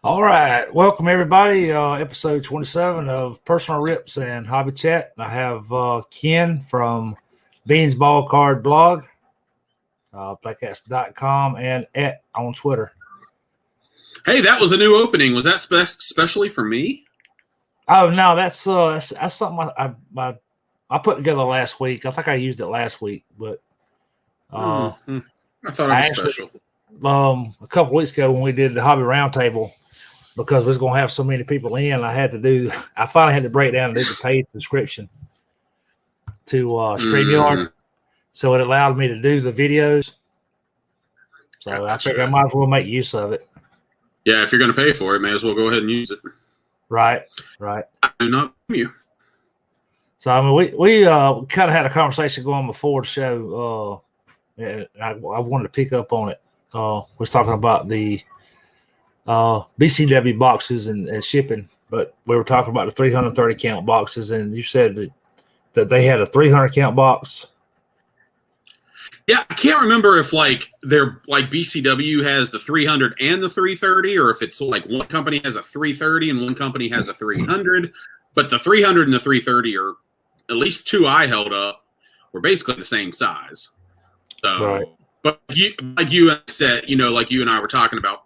All right, welcome everybody. Episode 27 of Personal Rips and Hobby Chat. I have Ken from Beans Ball Card Blog, podcast.com, and on Twitter. Hey, that was a new opening. Was that specially for me? Oh no, that's something I put together last week. I think I used it last week, but I thought it was special. A couple weeks ago when we did the Hobby Roundtable, because we was going to have so many people in, I finally had to break down and do the paid subscription to StreamYard. So it allowed me to do the videos. So gotcha. I figured I might as well make use of it. Yeah, if you're going to pay for it, may as well go ahead and use it. Right. I do not blame you. So, I mean, we kind of had a conversation going before the show, and I wanted to pick up on it. We was talking about the BCW boxes and shipping, but we were talking about the 330 count boxes, and you said that they had a 300 count box. Yeah, I can't remember if they're like BCW has the 300 and the 330, or if it's like one company has a 330 and one company has a 300. But the 300 and the 330 are, at least two I held up, were basically the same size. So, right. But like you said, like you and I were talking about,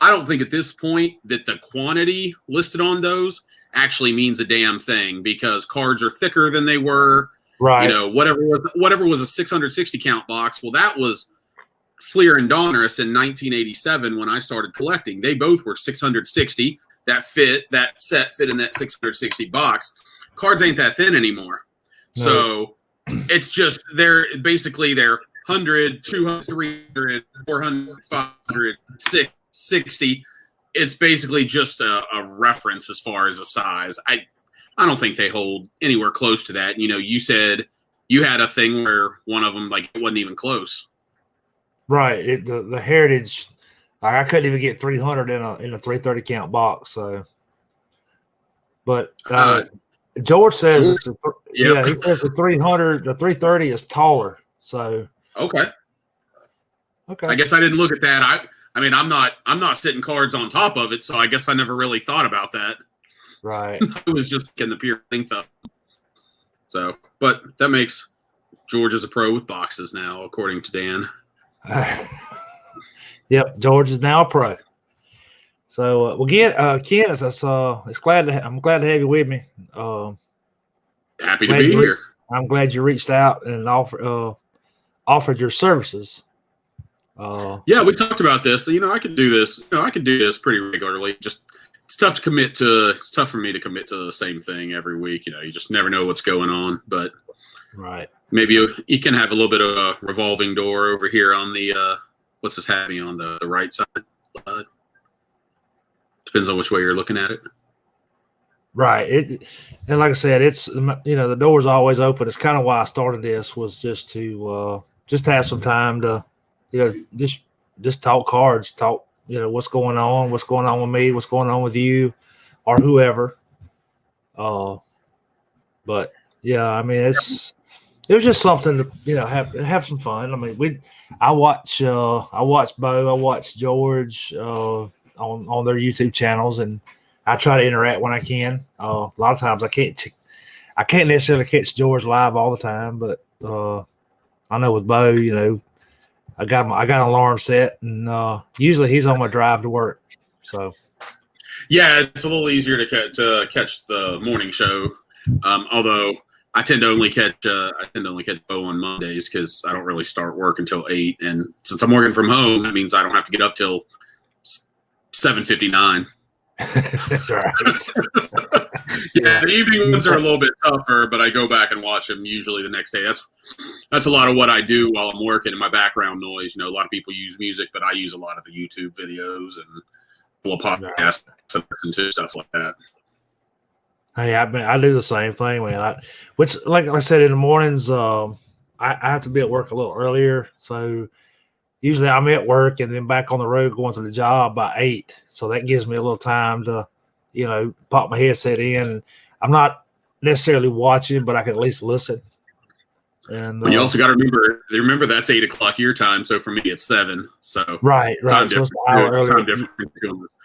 I don't think at this point that the quantity listed on those actually means a damn thing, because cards are thicker than they were. Right. Whatever was a 660 count box. Well, that was Fleer and Donruss in 1987 when I started collecting. They both were 660. That set fit in that 660 box. Cards ain't that thin anymore. No. So it's just they're 100, 200, 300, 400, 500, 660. It's basically just a reference as far as a size. I don't think they hold anywhere close to that. You said you had a thing where one of them, it wasn't even close. Right. The Heritage, I couldn't even get 300 in a 330 count box. So, but George says, he says the 330 is taller. So okay. I guess I didn't look at that. I mean, I'm not sitting cards on top of it, so I guess I never really thought about that. Right. It was just in the pure length of it. So, but that makes George is a pro with boxes now, according to Dan. Yep, George is now a pro. So, Ken, I'm glad to have you with me. Happy to be here. I'm glad you reached out and offered your services. Yeah, we talked about this. I could do this. I could do this pretty regularly. Just it's tough to commit to. It's tough for me to commit to the same thing every week. You just never know what's going on. But right, maybe you can have a little bit of a revolving door over here on the what's this happening on the right side. Depends on which way you're looking at it. Right. And like I said, it's the door's always open. It's kind of why I started this, was just to have some time to just talk cards, talk what's going on with me, what's going on with you, or whoever. But yeah, I mean, it was just something to have some fun. I mean, I watch Bo, I watch George on their YouTube channels, and I try to interact when I can. A lot of times I can't necessarily catch George live all the time, but I know with Bo, I got an alarm set, and usually he's on my drive to work. So, yeah, it's a little easier to catch the morning show. Although I tend to only catch Bo on Mondays, because I don't really start work until 8, and since I'm working from home, that means I don't have to get up till 7:59. That's right. Yeah, the evening ones are a little bit tougher, but I go back and watch them usually the next day. That's a lot of what I do while I'm working in my background noise. A lot of people use music, but I use a lot of the YouTube videos and podcasts and listen to stuff like that. Hey, I do the same thing, man. Which, like I said, in the mornings, I have to be at work a little earlier, so usually I'm at work and then back on the road going to the job by 8. So that gives me a little time to, pop my headset in. I'm not necessarily watching, but I can at least listen. And well, you also got to remember that's 8 o'clock your time. So for me, it's 7. So right. Time So it's difference. an hour earlier. Time difference.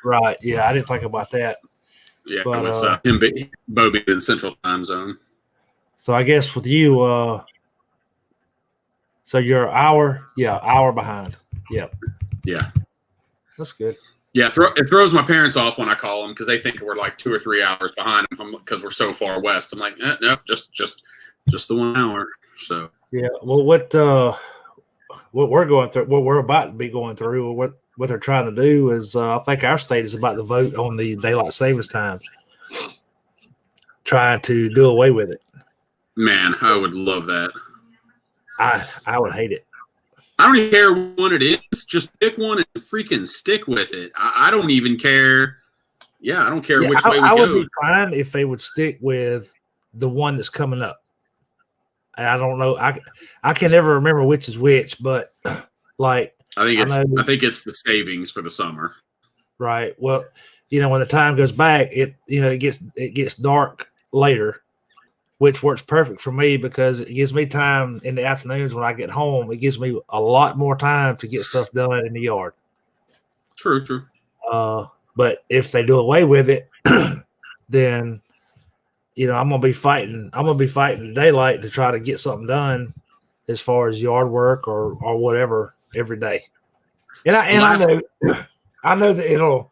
Right. Yeah, I didn't think about that. Yeah, But, with Bo being in Central Time Zone. So I guess with you, so you're hour behind. Yep. Yeah. That's good. Yeah, it throws my parents off when I call them because they think we're like 2 or 3 hours behind them because we're so far west. I'm like, no, just the 1 hour. So yeah. Well, what we're going through, what we're about to be going through, or what they're trying to do is, I think our state is about to vote on the daylight savings time, trying to do away with it. Man, I would love that. I would hate it. I don't even care what it is. Just pick one and freaking stick with it. I don't even care. Yeah, I don't care which way we go. I would be fine if they would stick with the one that's coming up. I don't know. I can never remember which is which, but like I think it's the savings for the summer. Right. Well, when the time goes back, it gets dark later, which works perfect for me because it gives me time in the afternoons when I get home. It gives me a lot more time to get stuff done in the yard. True. But if they do away with it, then I'm gonna be fighting. I'm gonna be fighting daylight to try to get something done as far as yard work or whatever every day. And I know that it'll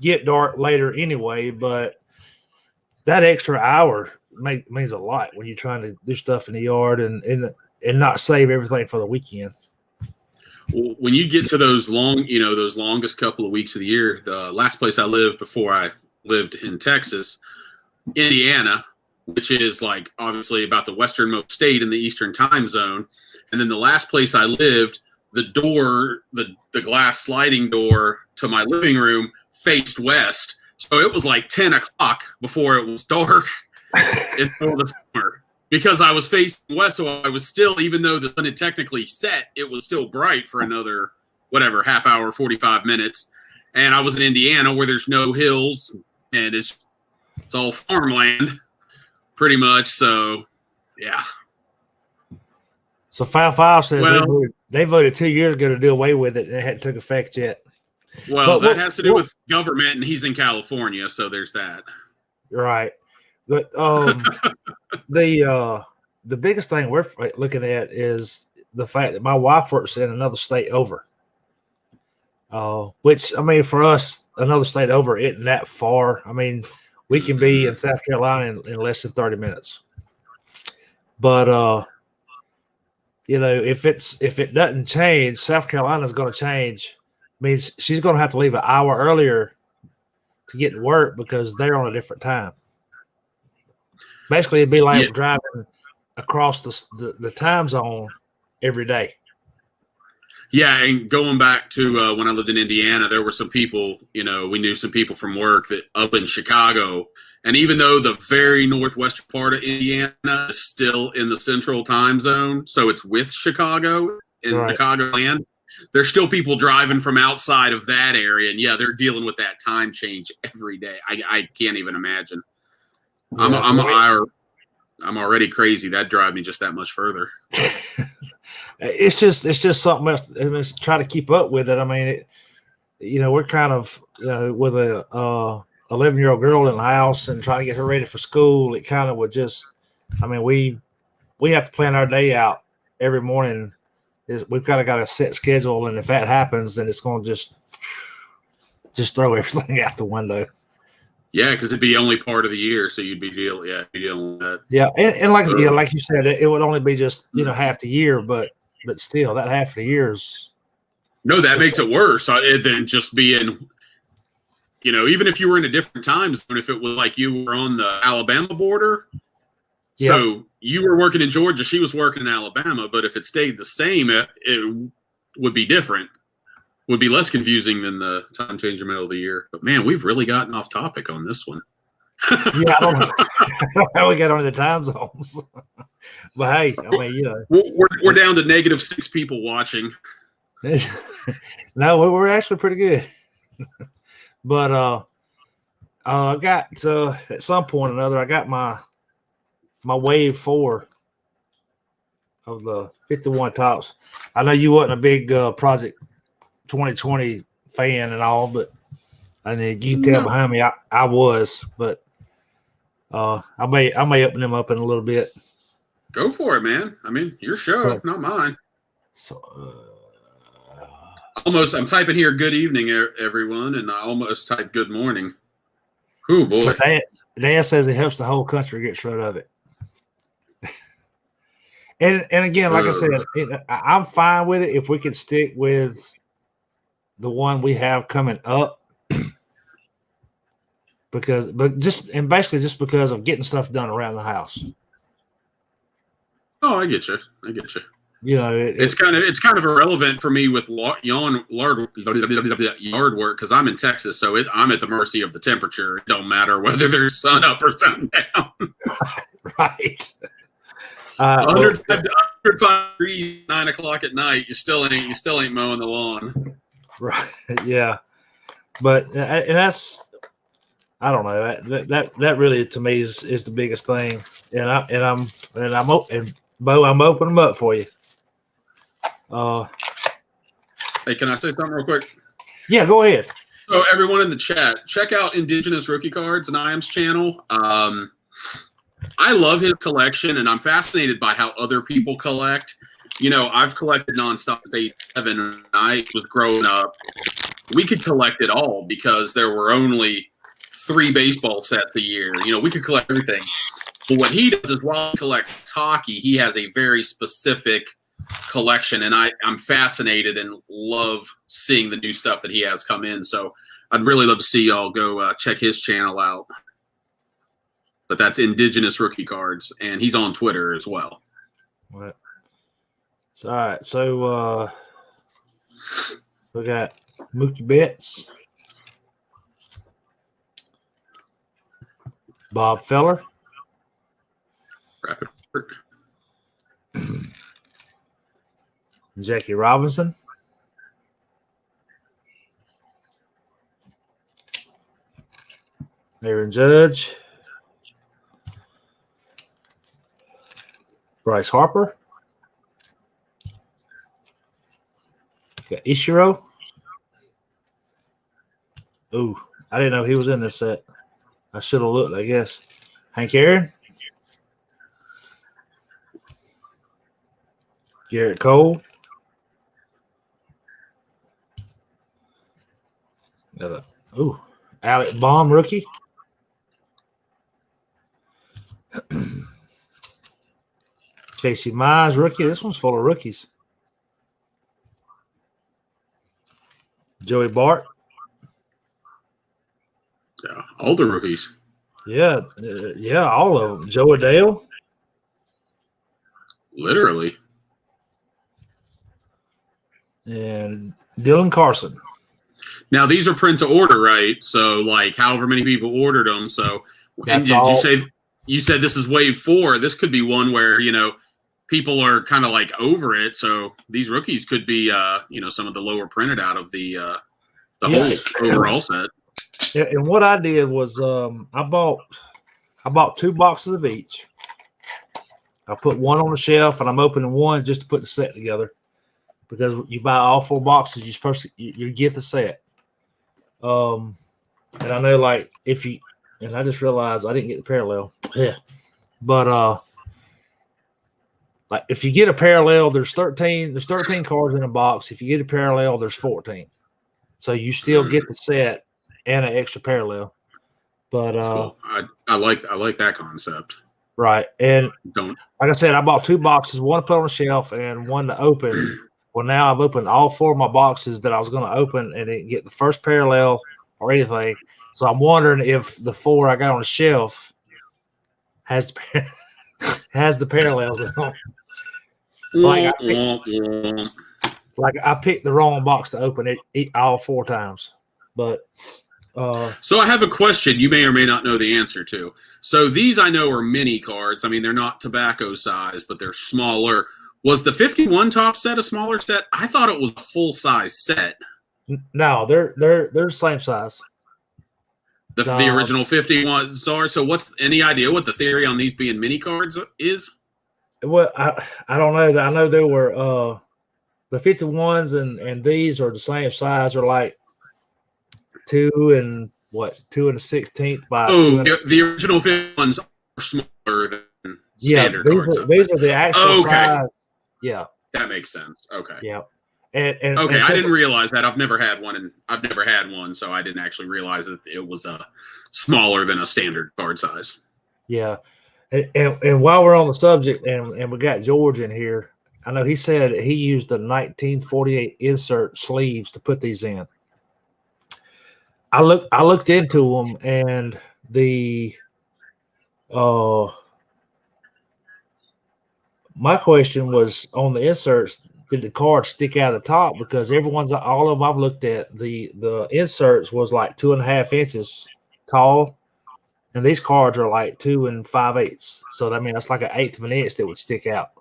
get dark later anyway, but that extra hour means a lot when you're trying to do stuff in the yard and not save everything for the weekend. Well, when you get to those those longest couple of weeks of the year, the last place I lived before I lived in Texas, Indiana, which is like obviously about the westernmost state in the Eastern time zone. And then the last place I lived, the door, the glass sliding door to my living room faced west. So it was like 10 o'clock before it was dark in the summer because I was facing west. So I was still, even though the sun had technically set, it was still bright for another, half hour, 45 minutes. And I was in Indiana where there's no hills and it's all farmland pretty much. So, yeah. So 5 says they voted 2 years ago to do away with it and it hadn't took effect yet. Well, that has to do with government, and he's in California, so there's that. Right. But the biggest thing we're looking at is the fact that my wife works in another state over. Which, I mean, for us, another state over isn't that far. I mean, we can be in South Carolina in less than 30 minutes. But if it doesn't change, South Carolina's going to change. Means she's going to have to leave an hour earlier to get to work because they're on a different time. Basically, it'd be like driving across the time zone every day. Yeah, and going back to when I lived in Indiana, there were some people, we knew some people from work that up in Chicago. And even though the very northwestern part of Indiana is still in the central time zone, so it's with Chicago in Chicagoland, there's still people driving from outside of that area. And yeah, they're dealing with that time change every day. I can't even imagine. Yeah, I'm already crazy. That drive me just that much further. It's just something else. It's try to keep up with it. I mean, we're kind of with a 11-year-old girl in the house and trying to get her ready for school. It kind of would just, I mean, we have to plan our day out every morning. We've kind of got a set schedule, and if that happens, then it's going to just throw everything out the window. Yeah, because it'd be only part of the year, so you'd be dealing with that. Yeah, and like you said, it would only be just half the year, but still, that half the year is. No, that makes it worse than just being. Even if you were in a different time zone, if it was like you were on the Alabama border, so you were working in Georgia, she was working in Alabama, but if it stayed the same, it would be different. Would be less confusing than the time change in the middle of the year. But man, we've really gotten off topic on this one. Yeah, I don't know how we got onto the time zones. But hey, I mean, we're down to -6 people watching. No, we're actually pretty good. But I got at some point or another, I got my Wave 4 of the 51 tops. I know you wasn't a big Project 2020 fan and all, but I mean, you can tell behind me I was, but I may open them up in a little bit. Go for it, man. I mean, your show, not mine. So, I'm typing here, good evening, everyone, and I almost typed good morning. Oh, boy. So Dan says it helps the whole country get rid of it. and again, like I said, I'm fine with it if we can stick with the one we have coming up. Basically just because of getting stuff done around the house. Oh, I get you. You know, it's kind of irrelevant for me with yard work because I'm in Texas, so I'm at the mercy of the temperature. It don't matter whether there's sun up or sun down. Right. 105 degrees, 9 o'clock at night. You still ain't mowing the lawn. Right. Yeah. But and that's, I don't know, that really to me is the biggest thing. I'm Bo, I'm opening them up for you. Hey, can I say something real quick? Yeah, go ahead. So everyone in the chat, check out Indigenous Rookie Cards on Iam's channel. I love his collection, and I'm fascinated by how other people collect. You know, I've collected nonstop since 7 when I was growing up. We could collect it all because there were only 3 baseball sets a year. You know, we could collect everything. But what he does is while he collects hockey, he has a very specific collection, and I'm fascinated and love seeing the new stuff that he has come in. So I'd really love to see y'all go check his channel out. But that's Indigenous Rookie Cards, and he's on Twitter as well. Right. So, all right. So we got Mookie Betts, Bob Feller, Rapid. Jackie Robinson, Aaron Judge, Bryce Harper, got Ichiro. Ooh, I didn't know he was in this set. I should have looked, I guess. Hank Aaron, Garrett Cole, ooh, Alec Baum, rookie. Casey Mize, rookie. This one's full of rookies. Joey Bart. Yeah, all the rookies. Yeah, all of them. Joe Adele. Literally. And Dylan Carson. Now, these are print to order, right? So, like, however many people ordered them. So, that's all. You said this is wave 4. This could be one where, you know, people are kind of like over it. So these rookies could be, you know, some of the lower printed out of the whole overall set. Yeah, and what I did was I bought 2 boxes of each. I put one on the shelf, and I'm opening one just to put the set together. Because you buy all 4 boxes, you're supposed to you get the set. And I know, like, if you, and I just realized I didn't get the parallel. Yeah, but like if you get a parallel, there's 13 cards in a box. If you get a parallel, there's 14. So you still get the set and an extra parallel. But cool. I like that concept. Right. And like I said, I bought 2 boxes, one to put on the shelf and one to open. Well, now I've opened all 4 of my boxes that I was going to open and didn't get the first parallel or anything. So I'm wondering if the 4 I got on the shelf has the parallels in them. Like I picked the wrong box to open it all 4 times. But so I have a question you may or may not know the answer to. So these I know are mini cards. I mean, they're not tobacco size, but they're smaller. Was the 51 top set a smaller set? I thought it was a full size set. No, they're the same size. The original 51s are. So what's any idea what the theory on these being mini cards is? Well, I don't know. I know there were the 51s and these are the same size. Are like 2 and 16 by Oh, 2 and the original ones are smaller than yeah. standard card size. These are the actual Okay, size. Yeah, that makes sense. Okay. yeah. And Okay, I since didn't realize that. I've never had one, and I've never had one, so I didn't actually realize that it was smaller than a standard card size. yeah, and while we're on the subject, and we got George in here, I know he said he used the 1948 insert sleeves to put these in. I looked into them, and the my question was on the inserts. Did the card stick out of the top? Because all of them I've looked at, the inserts was like 2.5 inches tall, and these cards are like 2 5/8. So I mean, that's like an eighth of an inch that would stick out.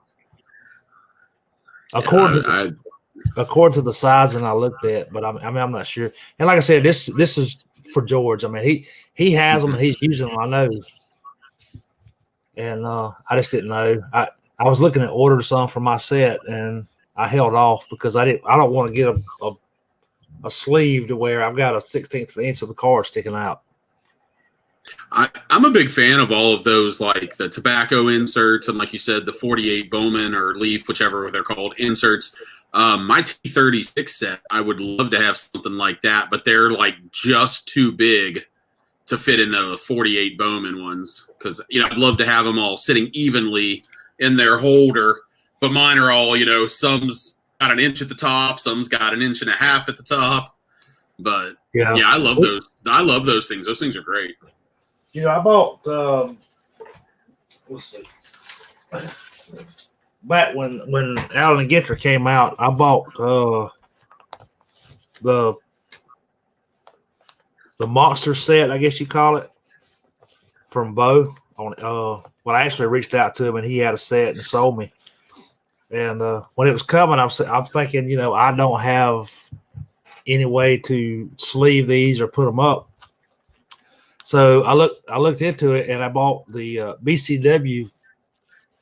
According to the sizing I looked at, but I'm not sure. And like I said, this is for George. I mean, he has them and he's using them. I know, and I just didn't know. I was looking at order some for my set, and I held off because I don't want to get a sleeve to where I've got a 1/16 of an inch of the card sticking out. I'm a big fan of all of those, like the tobacco inserts and, like you said, the 48 Bowman or Leaf, whichever they're called, inserts. My T36 set, I would love to have something like that, but they're like just too big to fit in the 48 Bowman ones because, I'd love to have them all sitting evenly in their holder, but mine are all, some's got an inch at the top, some's got 1.5 inches at the top. But yeah, I love those. I love those things. Those things are great. I bought let's see. Back when Allen and Ginter came out, I bought the monster set, I guess you call it, from Bo. Well, I actually reached out to him and he had a set and sold me. And when it was coming, I'm thinking, I don't have any way to sleeve these or put them up. So I looked into it and I bought the BCW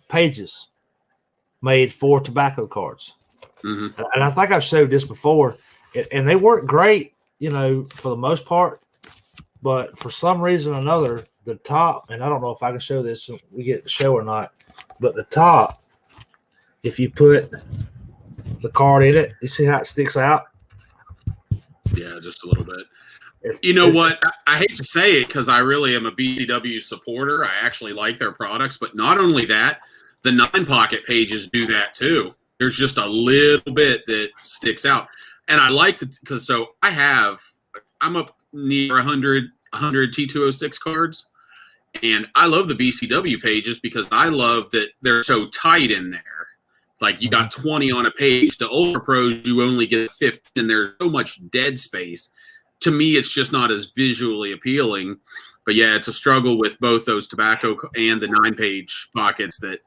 pages made for tobacco cards. Mm-hmm. And I think I've showed this before, and they work great, for the most part. But for some reason or another, the top, and I don't know if I can show this when we get the show or not, but the top, if you put the card in it, you see how it sticks out? Yeah, just a little bit. You know what? I hate to say it because I really am a BCW supporter. I actually like their products, but not only that, the 9-pocket pages do that too. There's just a little bit that sticks out. And I like it because I'm up near 100 T206 cards. And I love the BCW pages because I love that they're so tight in there. Like you got 20 on a page. The Ultra Pros, you only get 15. And there's so much dead space. To me, it's just not as visually appealing. But yeah, it's a struggle with both those tobacco and the 9-page pockets that,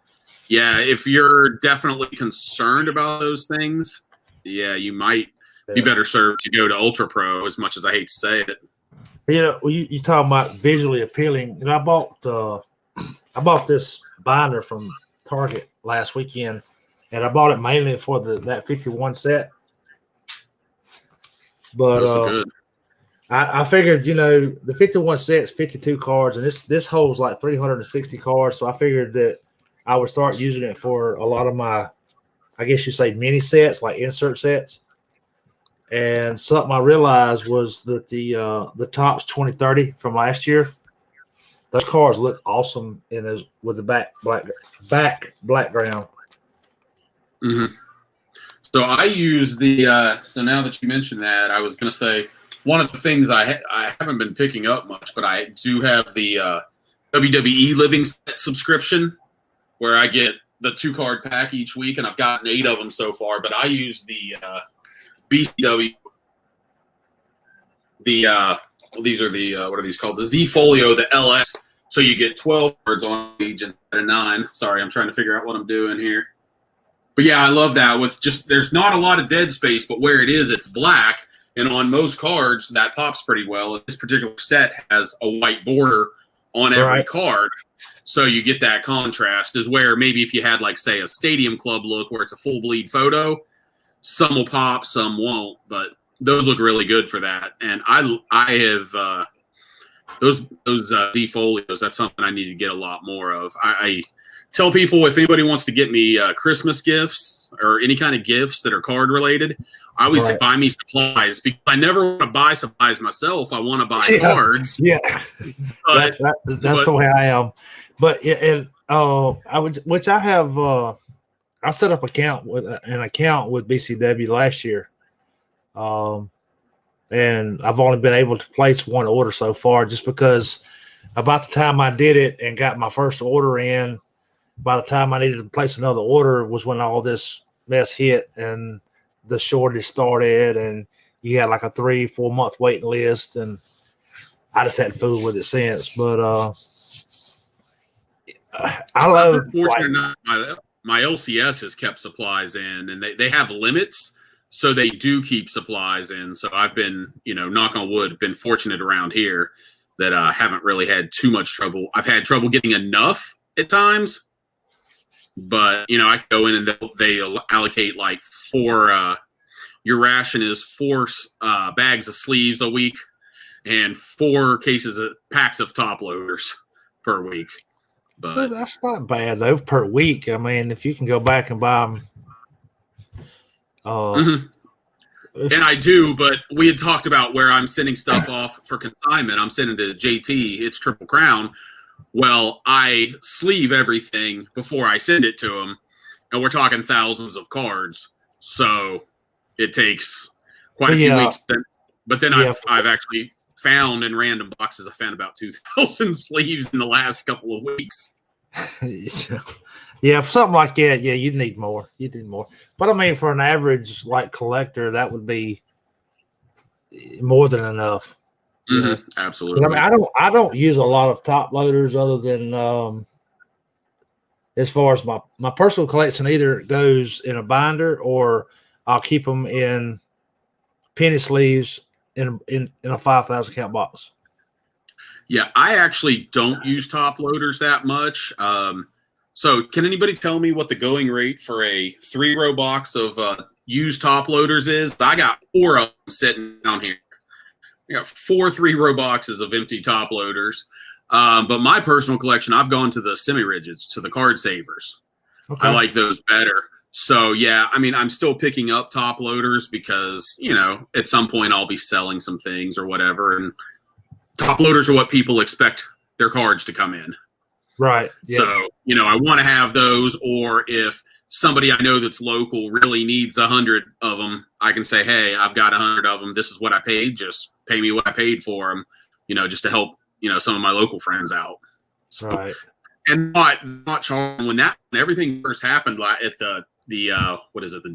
yeah, if you're definitely concerned about those things, yeah, you might be better served to go to Ultra Pro, as much as I hate to say it. You talking about visually appealing. I bought this binder from Target last weekend, and I bought it mainly for that 51 set. But I figured, the 51 set's 52 cards, and this holds like 360 cards. So I figured that I would start using it for a lot of my, I guess you say, mini sets, like insert sets. And something I realized was that the Topps 2030 from last year, those cards look awesome in those with the back black background. Mm-hmm. So I use the. So now that you mentioned that, I was going to say one of the things I haven't been picking up much, but I do have the WWE Living Set subscription, where I get the 2-card pack each week, and I've gotten 8 of them so far. But I use the BCW. These are the what are these called? The Z Folio, the LS. So you get 12 cards on each instead of 9. Sorry, I'm trying to figure out what I'm doing here. But yeah, I love that. With just there's not a lot of dead space, but where it is, it's black. And on most cards, that pops pretty well. This particular set has a white border on every card. So you get that contrast, is where maybe if you had, like, say, a Stadium Club look where it's a full bleed photo, some will pop, some won't, but those look really good for that. And I have those defolios. That's something I need to get a lot more of. I tell people, if anybody wants to get me Christmas gifts or any kind of gifts that are card related, I always say buy me supplies, because I never want to buy supplies myself. I want to buy cards. Yeah, that's the way I am. But I have. I set up an account with BCW last year, and I've only been able to place one order so far, just because about the time I did it and got my first order in, by the time I needed to place another order was when all this mess hit and the shortage started, and you had like a 3-4 month waiting list, and I just hadn't fooled with it since. But I love. My LCS has kept supplies in, and they have limits, so they do keep supplies in. So I've been, knock on wood, been fortunate around here that I haven't really had too much trouble. I've had trouble getting enough at times, but I can go in and they allocate like 4. Your ration is 4 bags of sleeves a week, and 4 packs of top loaders per week. But that's not bad though per week. I mean, if you can go back and buy them. And I do, but we had talked about where I'm sending stuff off for consignment. I'm sending to JT. It's Triple Crown. Well, I sleeve everything before I send it to him, and we're talking thousands of cards. So it takes quite a few weeks. But then I've actually found in random boxes, I found about 2,000 sleeves in the last couple of weeks. Yeah, for something like that, you'd need more. But I mean, for an average like collector, that would be more than enough. Absolutely. I mean, I don't use a lot of top loaders other than as far as my personal collection either goes in a binder or I'll keep them in penny sleeves in a 5,000 count box. Yeah, I actually don't use top loaders that much. So can anybody tell me what the going rate for a 3-row box of used top loaders is? I got 4 of them sitting down here. I got 4 3-row boxes of empty top loaders. But my personal collection, I've gone to the semi-rigids, to the card savers. Okay. I like those better. So, yeah, I mean, I'm still picking up top loaders because, at some point I'll be selling some things or whatever. And top loaders are what people expect their cards to come in. Right. Yeah. So, I want to have those, or if somebody I know that's local really needs 100 of them, I can say, hey, I've got 100 of them. This is what I paid. Just pay me what I paid for them, just to help, some of my local friends out. So, right. And not charging when everything first happened at the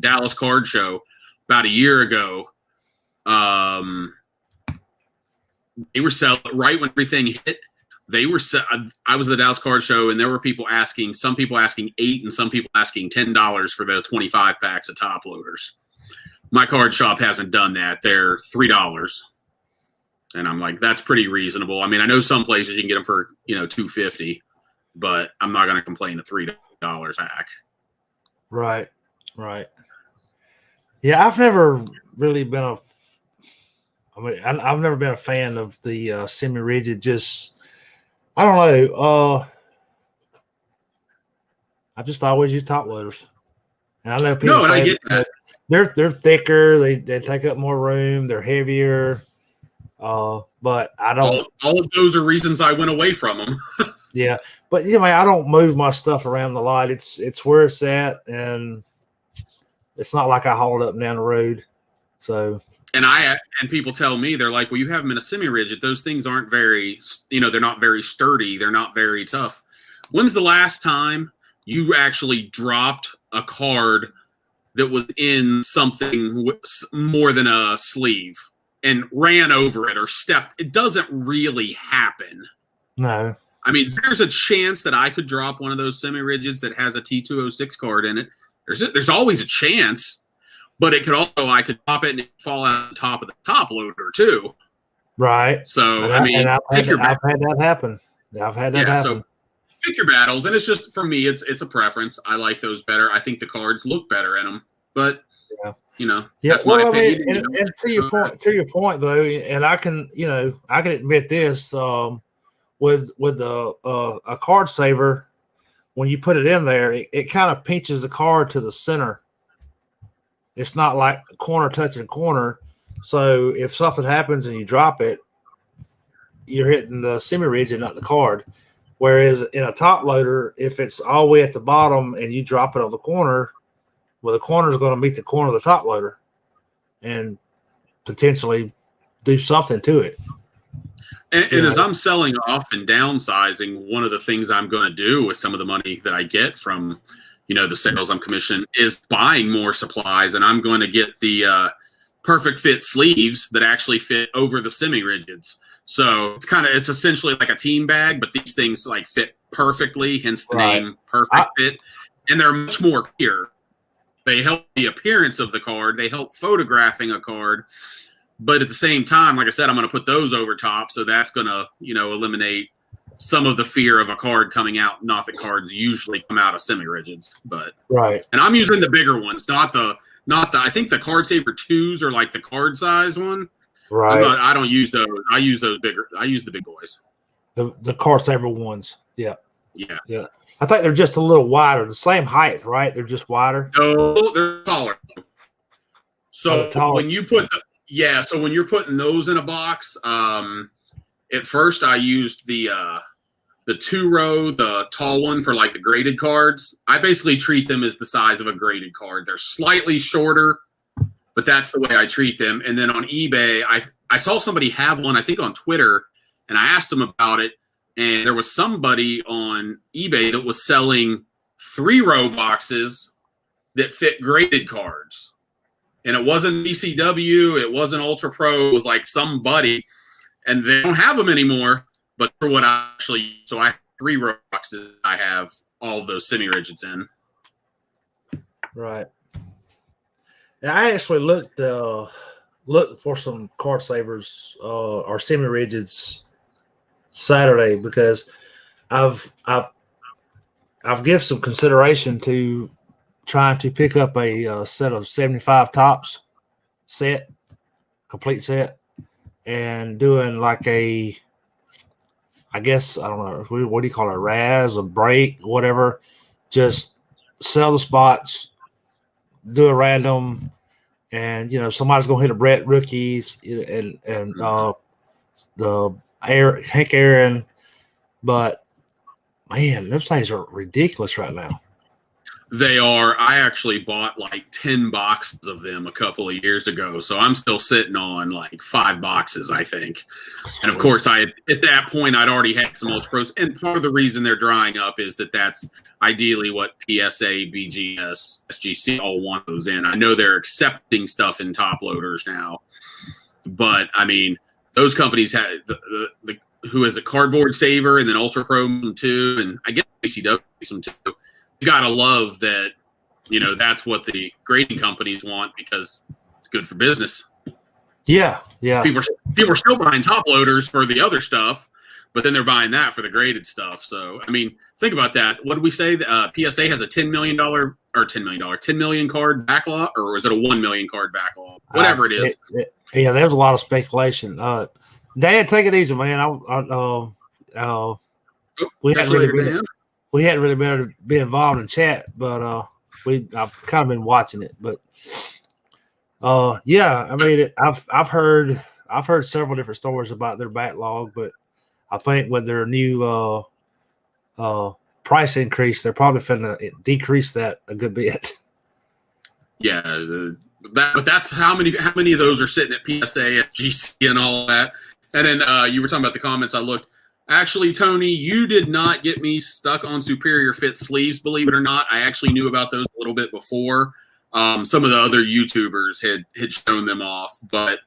Dallas Card Show about a year ago. They were selling right when everything hit. I was at the Dallas Card Show, and there were some people asking $8 and some people asking $10 for the 25 packs of top loaders. My card shop hasn't done that. They're $3. And I'm like, that's pretty reasonable. I mean, I know some places you can get them for, $2.50, but I'm not going to complain at $3 pack. Right. Yeah, I've never really been I've never been a fan of the semi-rigid. Just, I don't know. I just always use top loaders, and I know people. No, and I get that. They're thicker. They take up more room. They're heavier. But I don't. All of those are reasons I went away from them. Yeah, but I don't move my stuff around a lot. It's where it's at, and it's not like I haul it up and down the road. So. And people tell me, they're like, well, you have them in a semi-rigid. Those things aren't very, they're not very sturdy. They're not very tough. When's the last time you actually dropped a card that was in something more than a sleeve and ran over it or stepped? It doesn't really happen. No. I mean, there's a chance that I could drop one of those semi-rigids that has a T206 card in it. There's always a chance. But I could pop it and it fall out on top of the top loader too. Right. So, I've had that happen. I've had that Yeah, happen. so pick your battles, and it's just for me, it's a preference. I like those better. I think the cards look better in them, but Yeah. Yeah, that's my well, I mean, opinion. You know, and to your point though, and I can, I can admit this, with a card saver, when you put it in there, it kind of pinches the card to the center. It's not like corner touching corner. So if something happens and you drop it, you're hitting the semi-rigid, not the card. Whereas in a top loader, if it's all the way at the bottom and you drop it on the corner, well, the corner is going to meet the corner of the top loader and potentially do something to it. and as I'm selling off and downsizing, one of the things I'm going to do with some of the money that I get from, the sales I'm commissioned is buying more supplies, and I'm going to get the perfect fit sleeves that actually fit over the semi-rigids. So it's essentially like a team bag, but these things like fit perfectly, hence the name Perfect Fit, and they're much more clear. They help the appearance of the card. They help photographing a card. But at the same time, like I said, I'm going to put those over top. So that's going to, eliminate some of the fear of a card coming out. Not that cards usually come out of semi-rigids, but right. And I'm using the bigger ones, not the. I think the Card Saver 2s are like the card size one. Right. I don't use those. I use those bigger. I use the big boys. The Card Saver ones. Yeah. Yeah. Yeah. I think they're just a little wider, the same height, right? They're just wider. No, they're taller. So when you put so when you're putting those in a box, at first I used the 2-row, the tall one for like the graded cards. I basically treat them as the size of a graded card. They're slightly shorter, but that's the way I treat them. And then on eBay, I saw somebody have one, I think on Twitter, and I asked them about it. And there was somebody on eBay that was selling 3-row boxes that fit graded cards. And it wasn't BCW, it wasn't Ultra Pro, it was like somebody. And they don't have them anymore. But for what I actually, so I have 3-row boxes I have all of those semi-rigids in. Right. And I actually looked for some card savers or semi-rigids Saturday because I've given some consideration to trying to pick up a set of 75 tops complete set, and doing like I guess, I don't know, what do you call it, a Raz, a break, whatever. Just sell the spots, do a random, and somebody's gonna hit a Brett rookies and the Hank Aaron, but man, those things are ridiculous right now. They are. I actually bought like 10 boxes of them a couple of years ago, so I'm still sitting on like 5 boxes, I think. And of course, at that point I'd already had some Ultra Pros, and part of the reason they're drying up is that's ideally what PSA, BGS, SGC all want those in. I know they're accepting stuff in top loaders now, but I mean, those companies had the who is a Cardboard Saver and then Ultra Pro too, and I guess BCW some too. You gotta love that, that's what the grading companies want because it's good for business. Yeah, yeah. People are still buying top loaders for the other stuff, but then they're buying that for the graded stuff. So I mean, think about that. What did we say? PSA has a $10 million card backlog, or was it a 1 million card backlog? Whatever it is. Yeah, there's a lot of speculation. Dan, take it easy, man. We hadn't really been involved in chat, but I've kind of been watching it. But yeah, I mean, I've heard several different stories about their backlog, but I think with their new price increase, they're probably going to decrease that a good bit. Yeah, but that's how many of those are sitting at PSA, at GC, and all that. And then you were talking about the comments. I looked. Actually, Tony, you did not get me stuck on Superior Fit sleeves, believe it or not. I actually knew about those a little bit before. Some of the other YouTubers had shown them off, but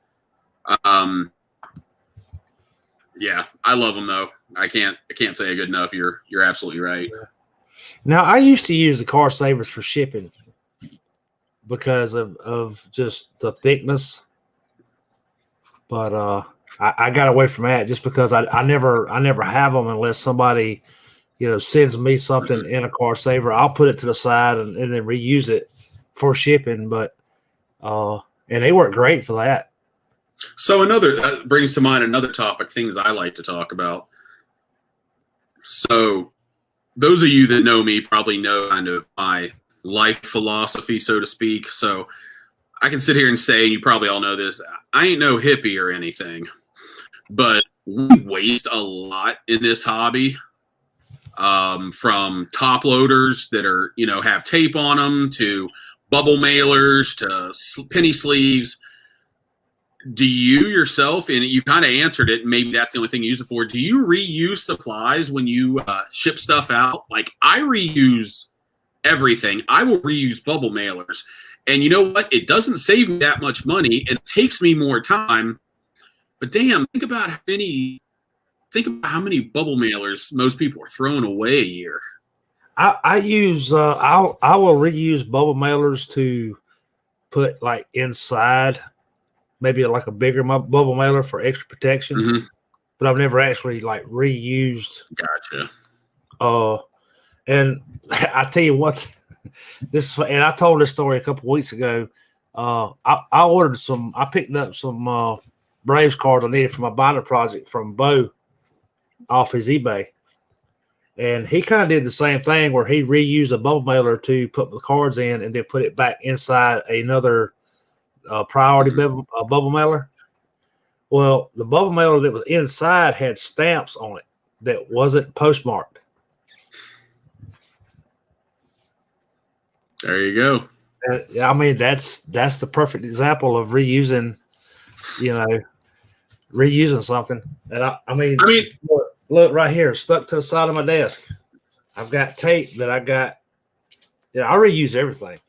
yeah, I love them though. I can't say it good enough. You're absolutely right. Now, I used to use the Card Savers for shipping because of just the thickness, but I got away from that just because I never have them unless somebody, sends me something in a car saver. I'll put it to the side and then reuse it for shipping. But and they work great for that. So that brings to mind another topic, things I like to talk about. So those of you that know me probably know kind of my life philosophy, so to speak. So I can sit here and say, and you probably all know this, I ain't no hippie or anything, but we waste a lot in this hobby. From top loaders that are, have tape on them to bubble mailers to penny sleeves. Do you yourself, and you kind of answered it, maybe that's the only thing you use it for, do you reuse supplies when you ship stuff out? Like, I reuse everything. I will reuse bubble mailers. And you know what? It doesn't save me that much money, and it takes me more time. But damn, think about how many bubble mailers most people are throwing away a year. I use I will reuse bubble mailers to put like inside, maybe like a bigger bubble mailer for extra protection. Mm-hmm. But I've never actually like reused. Gotcha. And I tell you what, and I told this story a couple weeks ago. I ordered I picked up some Braves cards I needed for my binder project from Bo off his eBay. And he kind of did the same thing where he reused a bubble mailer to put the cards in and then put it back inside another priority bubble mailer. Well, the bubble mailer that was inside had stamps on it that wasn't postmarked. There you go. I mean, that's the perfect example of reusing, reusing something. And I mean, look right here, stuck to the side of my desk. I've got tape that I got. Yeah, I reuse everything.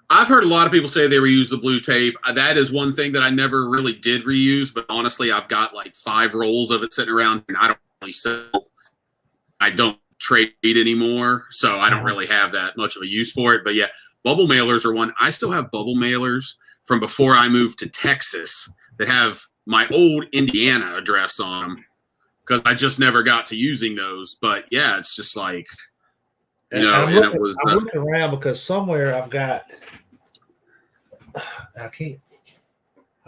I've heard a lot of people say they reuse the blue tape. That is one thing that I never really did reuse, but honestly, I've got like 5 rolls of it sitting around, and I don't really sell. I don't trade anymore, so I don't really have that much of a use for it. But yeah, bubble mailers are one. I still have bubble mailers from before I moved to Texas that have my old Indiana address on them because I just never got to using those. But yeah, it's just like, I'm looking around because somewhere I've got. I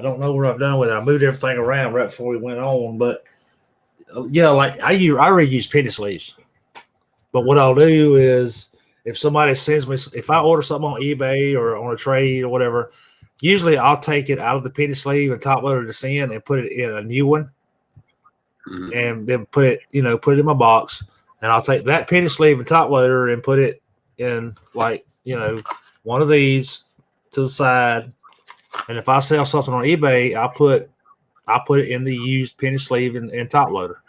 don't know where I've done with it. I moved everything around right before we went on, but yeah, like I reuse penny sleeves. But what I'll do is if somebody sends me, if I order something on eBay or on a trade or whatever, usually I'll take it out of the penny sleeve and top loader to send and put it in a new one, and then put it in my box. And I'll take that penny sleeve and top loader and put it in like one of these to the side. And if I sell something on eBay, I'll put it in the used penny sleeve and top loader.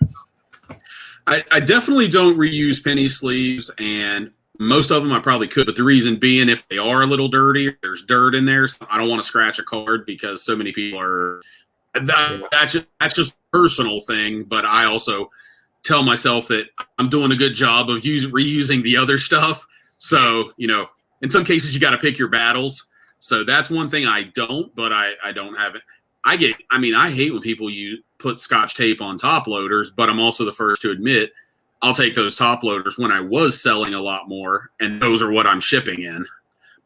I definitely don't reuse penny sleeves, and most of them I probably could, but the reason being if they are a little dirty, there's dirt in there, so I don't want to scratch a card because so many people are that's just a personal thing, but I also tell myself that I'm doing a good job of reusing the other stuff. So, in some cases you got to pick your battles. So that's one thing I don't, but I don't have it. I hate when people put Scotch tape on top loaders, but I'm also the first to admit I'll take those top loaders when I was selling a lot more, and those are what I'm shipping in.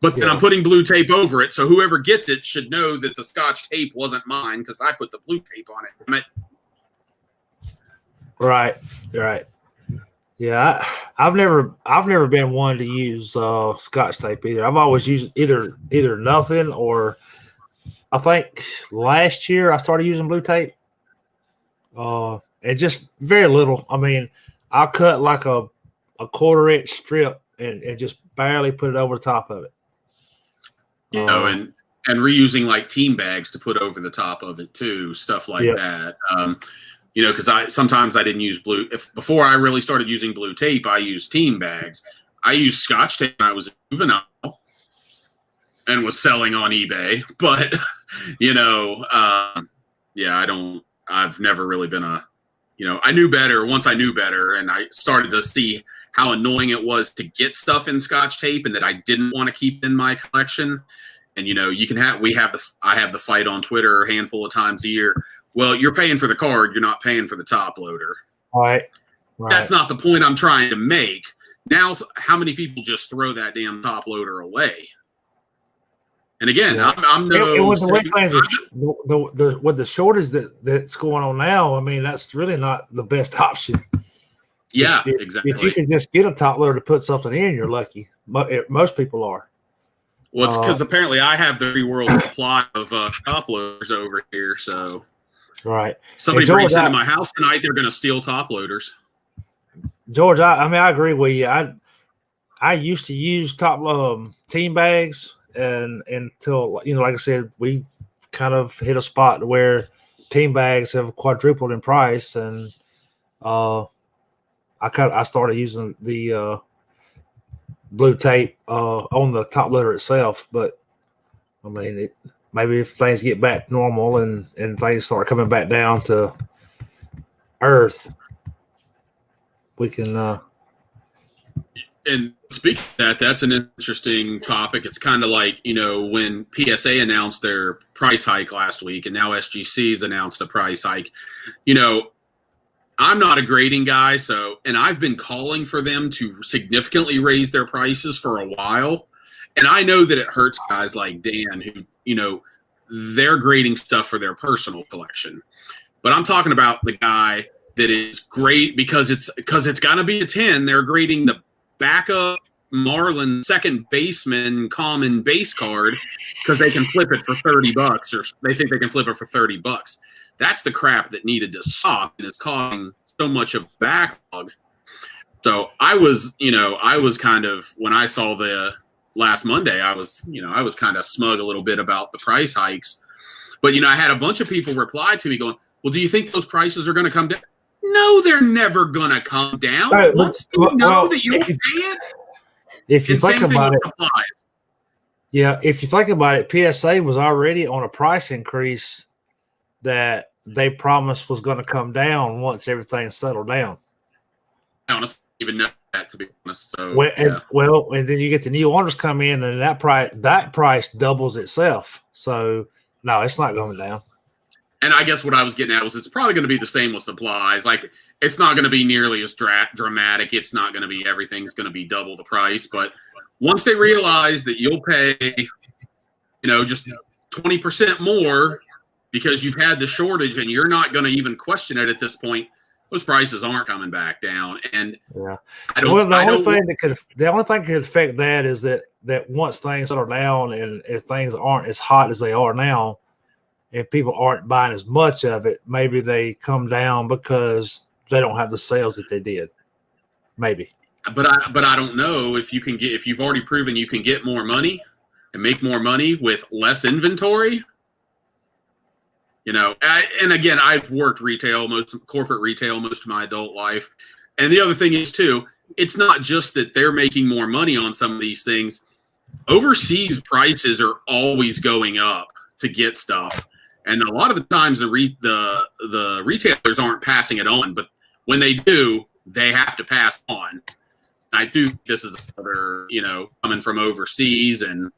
But then I'm putting blue tape over it, so whoever gets it should know that the Scotch tape wasn't mine because I put the blue tape on it. Right. Yeah, I've never been one to use Scotch tape either. I've always used either nothing or I think last year I started using blue tape. And just very little. I mean, I'll cut like a 1/4-inch strip and just barely put it over the top of it. And reusing like team bags to put over the top of it too, stuff like that. Because sometimes I didn't use before I really started using blue tape, I used team bags. I used Scotch tape when I was a juvenile and was selling on eBay. But, I've never really been I knew better once I knew better, and I started to see how annoying it was to get stuff in Scotch tape and that I didn't want to keep in my collection. And, I have the fight on Twitter a handful of times a year Well, you're paying for the card. You're not paying for the top loader. Right. That's not the point I'm trying to make. Now, how many people just throw that damn top loader away? And again, Yeah. I'm no. With the shortage that's going on now, I mean, that's really not the best option. Yeah, exactly. If you can just get a top loader to put something in, you're lucky. Most people are. Well, it's because apparently I have the free world supply of top loaders over here. So, right. Somebody breaks into my house tonight, they're going to steal top loaders. George, I agree with you. I used to use top team bags, and until like I said, we kind of hit a spot where team bags have quadrupled in price, and I started using the blue tape on the top loader itself. But I mean, maybe if things get back normal and things start coming back down to earth, we can. And speaking of that, that's an interesting topic. It's kind of like, when PSA announced their price hike last week, and now SGC's announced a price hike. I'm not a grading guy, and I've been calling for them to significantly raise their prices for a while. And I know that it hurts guys like Dan who, they're grading stuff for their personal collection. But I'm talking about the guy that is great because it's got to be a 10. They're grading the backup Marlin second baseman common base card because they can flip it for $30, or they think they can flip it for $30. That's the crap that needed to stop and is causing so much of backlog. So I was kind of, when I saw the last Monday, I was kind of smug a little bit about the price hikes. But, I had a bunch of people reply to me going, well, do you think those prices are going to come down? No, they're never going to come down. Once you know that you'll pay it. If you think about it, yeah, if you think about it, PSA was already on a price increase that they promised was going to come down once everything settled down. I honestly even know that, to be honest. So and then you get the new orders come in, and that price doubles itself. So no, it's not going down. And I guess what I was getting at was it's probably going to be the same with supplies. Like, it's not going to be nearly as dramatic. It's not going to be everything's going to be double the price. But once they realize that you'll pay, just 20% more because you've had the shortage and you're not going to even question it at this point, those prices aren't coming back down. And the only thing that could affect that is that once things settle down and if things aren't as hot as they are now, and people aren't buying as much of it, maybe they come down because they don't have the sales that they did. Maybe. But I don't know if you've already proven you can get more money and make more money with less inventory. And again, I've worked corporate retail most of my adult life. And the other thing is too, it's not just that they're making more money on some of these things. Overseas prices are always going up to get stuff. And a lot of the times the retailers aren't passing it on, but when they do, they have to pass on. I do. This is another, coming from overseas, and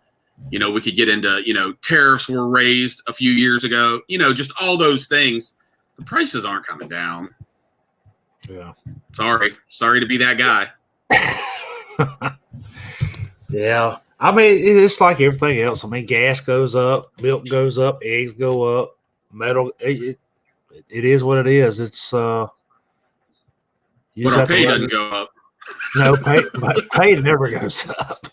we could get into, tariffs were raised a few years ago. Just all those things. The prices aren't coming down. Yeah. Sorry to be that guy. Yeah. I mean, it's like everything else. I mean, gas goes up, milk goes up, eggs go up, metal. It is what it is. It's but our pay doesn't go up. No, pay never goes up.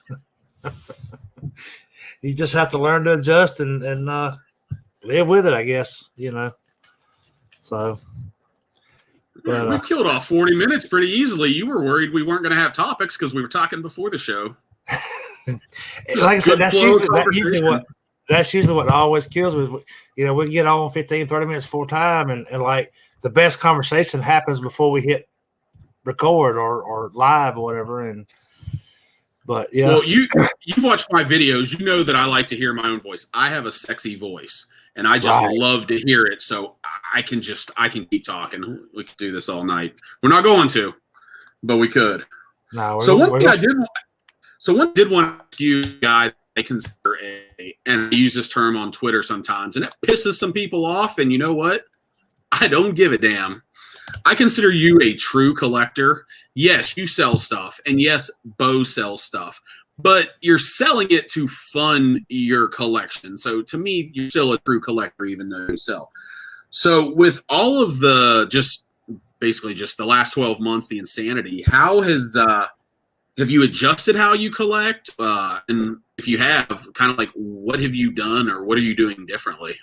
You just have to learn to adjust and live with it, I guess. So. But, we've killed off 40 minutes pretty easily. You were worried we weren't going to have topics because we were talking before the show. Like I said, that's usually what always kills me. We get on 15, 30 minutes full time, and like the best conversation happens before we hit record or live or whatever. But yeah. Well, you've watched my videos. You know that I like to hear my own voice. I have a sexy voice, and I just love to hear it. So I can keep talking. We could do this all night. We're not going to, but we could. No. One thing I did want to ask you guys, I consider and I use this term on Twitter sometimes, and it pisses some people off. And you know what? I don't give a damn. I consider you a true collector. Yes, you sell stuff, and yes, Bo sells stuff, but you're selling it to fund your collection. So to me, you're still a true collector, even though you sell. So with all of the basically just the last 12 months, the insanity, how has have you adjusted how you collect? And if you have, kind of like what have you done or what are you doing differently?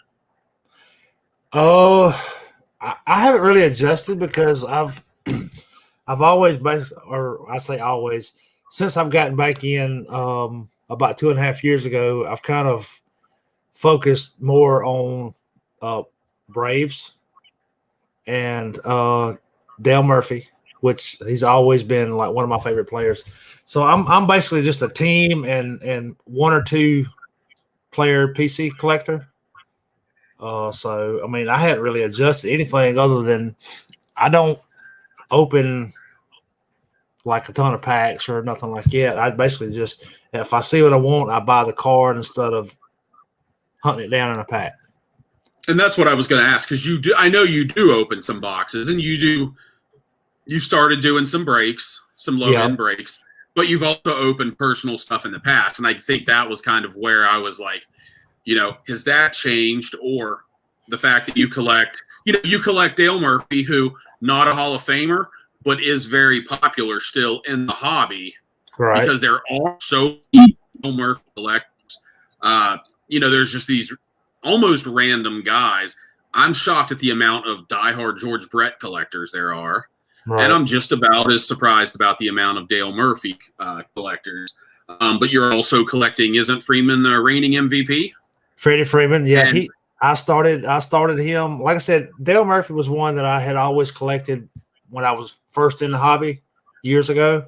Oh, I haven't really adjusted because I've always or I say always, since I've gotten back in about 2.5 years ago, I've kind of focused more on Braves and Dale Murphy, which he's always been like one of my favorite players. So I'm basically just a team and one or two player PC collector. So I mean, I hadn't really adjusted anything other than I don't open like a ton of packs or nothing like that. I basically just, if I see what I want, I buy the card instead of hunting it down in a pack. And that's what I was going to ask, because I know you do open some boxes, and you started doing some breaks, some low end breaks, but you've also opened personal stuff in the past. And I think that was kind of where I was like, has that changed? Or the fact that you collect Dale Murphy, who not a Hall of Famer, but is very popular still in the hobby, right? Because there are so many Dale Murphy collectors. There's just these almost random guys. I'm shocked at the amount of diehard George Brett collectors there are. Right. And I'm just about as surprised about the amount of Dale Murphy collectors. But you're also collecting, isn't Freeman the reigning MVP? Freddie Freeman, yeah. I started him. Like I said, Dale Murphy was one that I had always collected when I was first in the hobby years ago.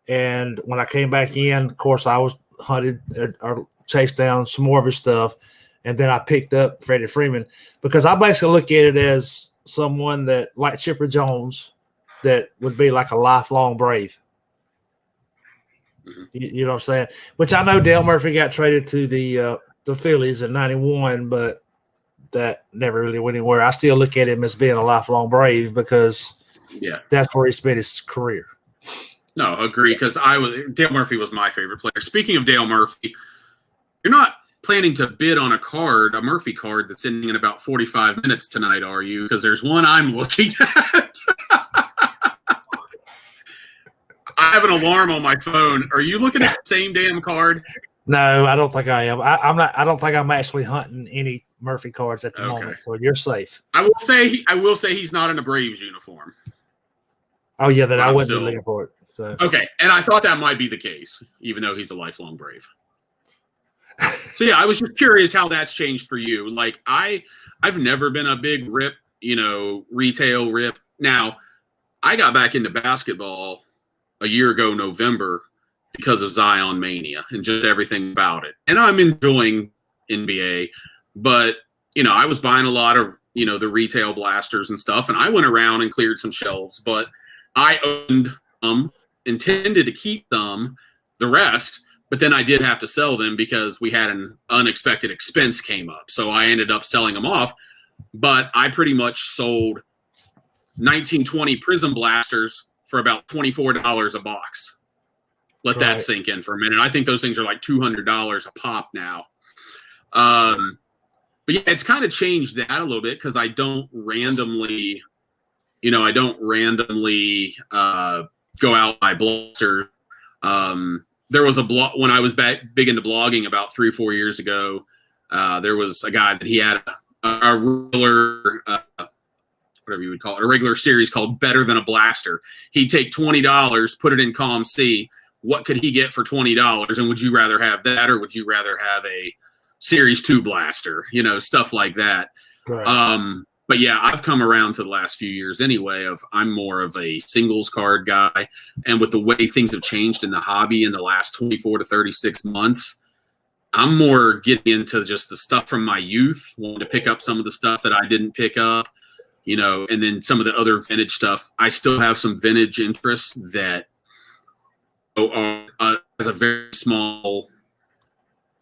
And when I came back in, of course, I was hunted or chased down some more of his stuff. And then I picked up Freddie Freeman because I basically look at it as someone that, like Chipper Jones, that would be like a lifelong Brave. You know what I'm saying? Which I know Dale Murphy got traded to the Phillies in '91, but that never really went anywhere. I still look at him as being a lifelong Brave because that's where he spent his career. No, agree, because Dale Murphy was my favorite player. Speaking of Dale Murphy, you're not planning to bid on a Murphy card that's ending in about 45 minutes tonight, are you? Because there's one I'm looking at. I have an alarm on my phone. Are you looking at the same damn card? No, I don't think I am. I'm not. I don't think I'm actually hunting any Murphy cards at the moment, so you're safe. I will say he's not in a Braves uniform. Oh yeah, then I wouldn't be looking for it. So okay, and I thought that might be the case, even though he's a lifelong Brave. So yeah, I was just curious how that's changed for you. Like I've never been a big rip, retail rip. Now, I got back into basketball a year ago, November, because of Zion Mania and just everything about it. And I'm enjoying NBA, but I was buying a lot of, the retail blasters and stuff, and I went around and cleared some shelves, but I owned them, intended to keep them, the rest, but then I did have to sell them because we had an unexpected expense came up. So I ended up selling them off, but I pretty much sold 1920 Prism blasters for about $24 a box. Let that sink in for a minute. I think those things are like $200 a pop now. But yeah, it's kind of changed that a little bit because I don't randomly go out by blaster. There was a blog when I was big into blogging about 3 or 4 years ago. There was a guy that he had a regular, whatever you would call it, a regular series called Better Than a Blaster. He'd take $20, put it in column C. What could he get for $20? And would you rather have that, or would you rather have a Series 2 blaster? Stuff like that. Right. But yeah, I've come around to the last few years anyway I'm more of a singles card guy. And with the way things have changed in the hobby in the last 24 to 36 months, I'm more getting into just the stuff from my youth, wanting to pick up some of the stuff that I didn't pick up, and then some of the other vintage stuff. I still have some vintage interests that as a very small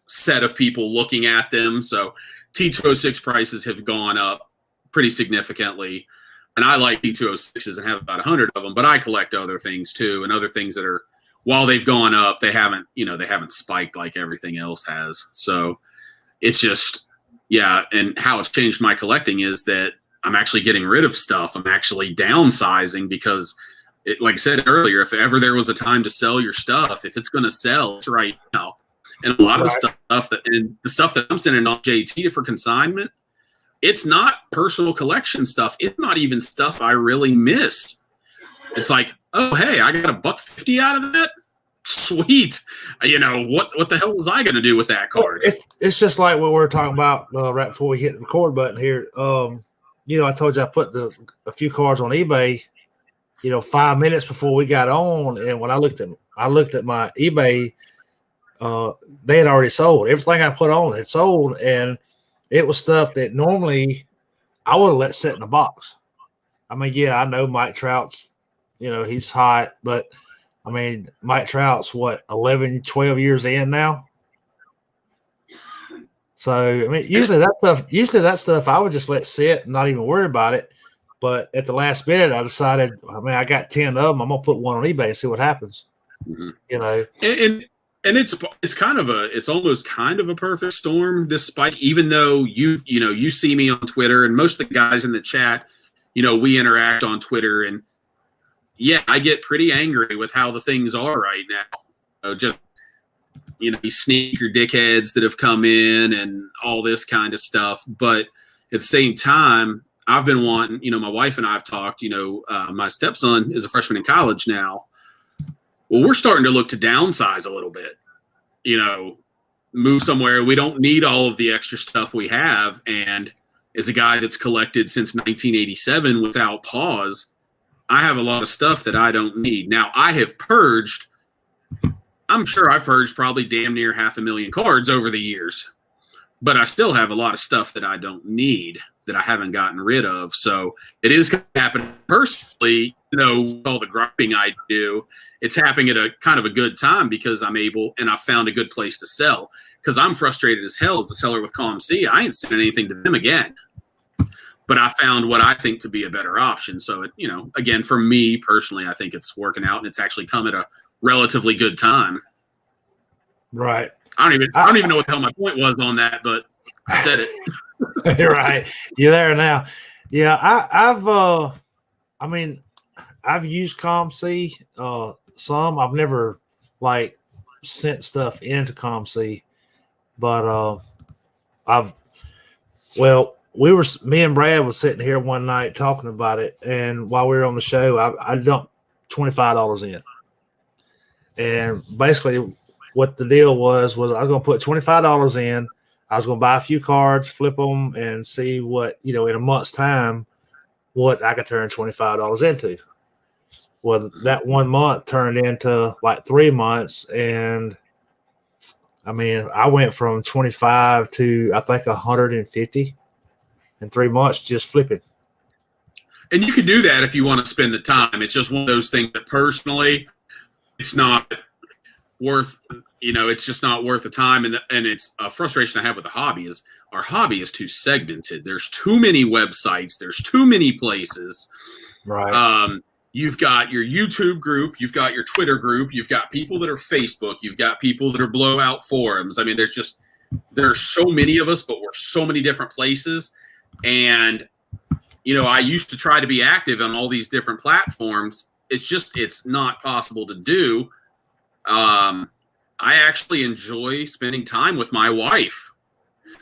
set of people looking at them. So T206 prices have gone up pretty significantly. And I like D206s and have about 100 of them, but I collect other things too, and other things that are, while they've gone up, they haven't spiked like everything else has. So it's just, yeah. And how it's changed my collecting is that I'm actually getting rid of stuff. I'm actually downsizing because, like I said earlier, if ever there was a time to sell your stuff, if it's going to sell, it's right now. And a lot of the stuff that I'm sending on JT for consignment, it's not personal collection stuff. It's not even stuff I really missed. It's like, oh, hey, I got $150 out of that. Sweet. What the hell was I going to do with that card? It's just like what we were talking about right before we hit the record button here. I told you I put a few cards on eBay, 5 minutes before we got on. And when I looked at my eBay, they had already sold. Everything I put on had sold. And it was stuff that normally I would have let sit in a box. I mean, yeah, I know Mike Trout's, he's hot, but I mean, Mike Trout's 11, 12 years in now. So, I mean, usually that stuff I would just let sit and not even worry about it. But at the last minute, I decided, I got 10 of them. I'm going to put one on eBay and see what happens. Mm-hmm. And it's almost kind of a perfect storm, this spike, even though you see me on Twitter and most of the guys in the chat, we interact on Twitter, and yeah, I get pretty angry with how the things are right now. These sneaker dickheads that have come in and all this kind of stuff. But at the same time, I've been wanting, my wife and I have talked, my stepson is a freshman in college now. Well, we're starting to look to downsize a little bit, move somewhere. We don't need all of the extra stuff we have. And as a guy that's collected since 1987 without pause, I have a lot of stuff that I don't need. Now, I'm sure I've purged probably damn near 500,000 cards over the years, but I still have a lot of stuff that I don't need that I haven't gotten rid of. So it is happening personally, with all the griping I do. It's happening at a kind of a good time because I'm able, and I found a good place to sell, because I'm frustrated as hell as a seller with ComC. I ain't sending anything to them again, but I found what I think to be a better option. So again, for me personally, I think it's working out, and it's actually come at a relatively good time. Right. I don't even know what the hell my point was on that, but I said it. You're right. You're there now. Yeah. I've used ComC, some. I've never sent stuff into ComC, but me and Brad was sitting here one night talking about it, and while we were on the show, I dumped $25 in. And basically what the deal was I was going to put $25 in. I was going to buy a few cards, flip them, and see what, in a month's time, what I could turn $25 into. Well, that 1 month turned into 3 months. And I went from 25 to I think 150 in 3 months, just flipping. And you could do that if you want to spend the time. It's just one of those things that personally, it's not worth, it's just not worth the time. And it's a frustration I have with the hobby is our hobby is too segmented. There's too many websites. There's too many places. Right. You've got your YouTube group. You've got your Twitter group. You've got people that are Facebook. You've got people that are blowout forums. There's so many of us, but we're so many different places. And, I used to try to be active on all these different platforms. It's not possible to do. I actually enjoy spending time with my wife.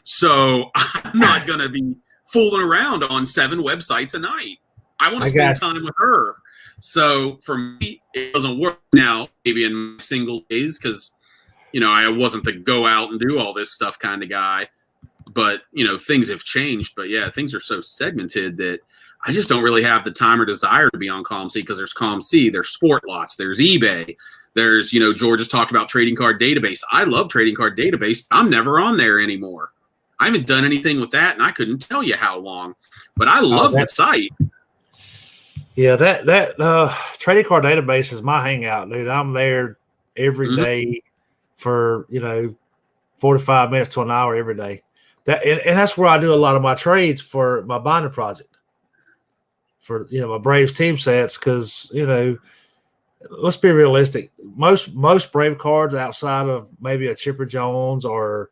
So I'm not going to be fooling around on 7 websites a night. I want to spend time with her. So for me, it doesn't work now, maybe in my single days, because, I wasn't the go out and do all this stuff kind of guy. But, things have changed. But, yeah, things are so segmented that I just don't really have the time or desire to be on ComC, because there's ComC, there's Sport Lots, there's eBay, there's, George has talked about Trading Card Database. I love Trading Card Database, but I'm never on there anymore. I haven't done anything with that, and I couldn't tell you how long. But I love the site. Yeah, that Trading Card Database is my hangout, dude. I'm there every day for 45 minutes to an hour every day. and that's where I do a lot of my trades for my binder project for my Braves team sets, because let's be realistic. Most Brave cards outside of maybe a Chipper Jones or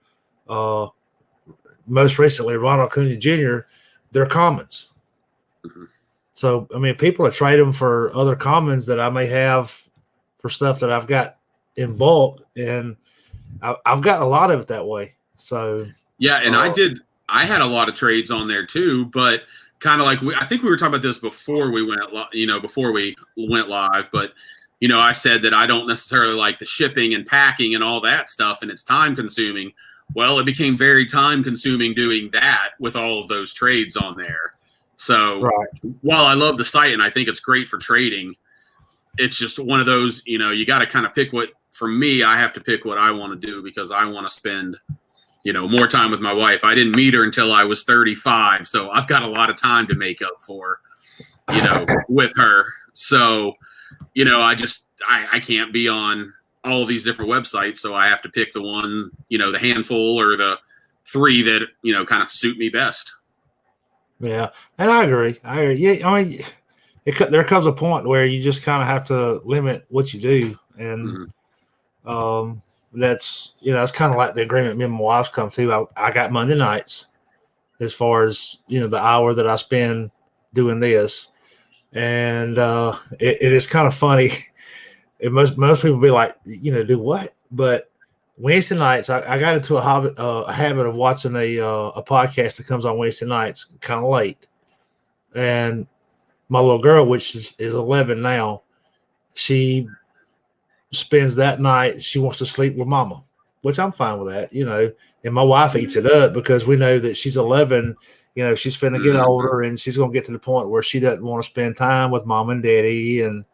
most recently Ronald Acuna Jr., they're commons. Mm-hmm. So I mean, people are trading them for other commons that I may have for stuff that I've got in bulk, and I've got a lot of it that way. So yeah, and I had a lot of trades on there too, but kind of like I think we were talking about this before we went live, but I said that I don't necessarily like the shipping and packing and all that stuff, and it's time consuming. Well, it became very time consuming doing that with all of those trades on there. So while I love the site and I think it's great for trading, it's just one of those, you got to kind of pick for me, I have to pick what I want to do, because I want to spend, more time with my wife. I didn't meet her until I was 35. So I've got a lot of time to make up for, with her. So, I can't be on all of these different websites. So I have to pick the one, the handful or the 3 that, kind of suit me best. Yeah. And I agree. Yeah. I mean, there comes a point where you just kind of have to limit what you do. And, that's kind of like the agreement me and my wife's come to. I got Monday nights as far as, the hour that I spend doing this. And it is kind of funny. Most people be like, do what? But Wednesday nights, I got into a habit of watching a podcast that comes on Wednesday nights kind of late. And my little girl, which is 11 now, she spends that night, she wants to sleep with mama, which I'm fine with that, and my wife eats it up, because we know that she's 11, she's finna get older, and she's going to get to the point where she doesn't want to spend time with mom and daddy. And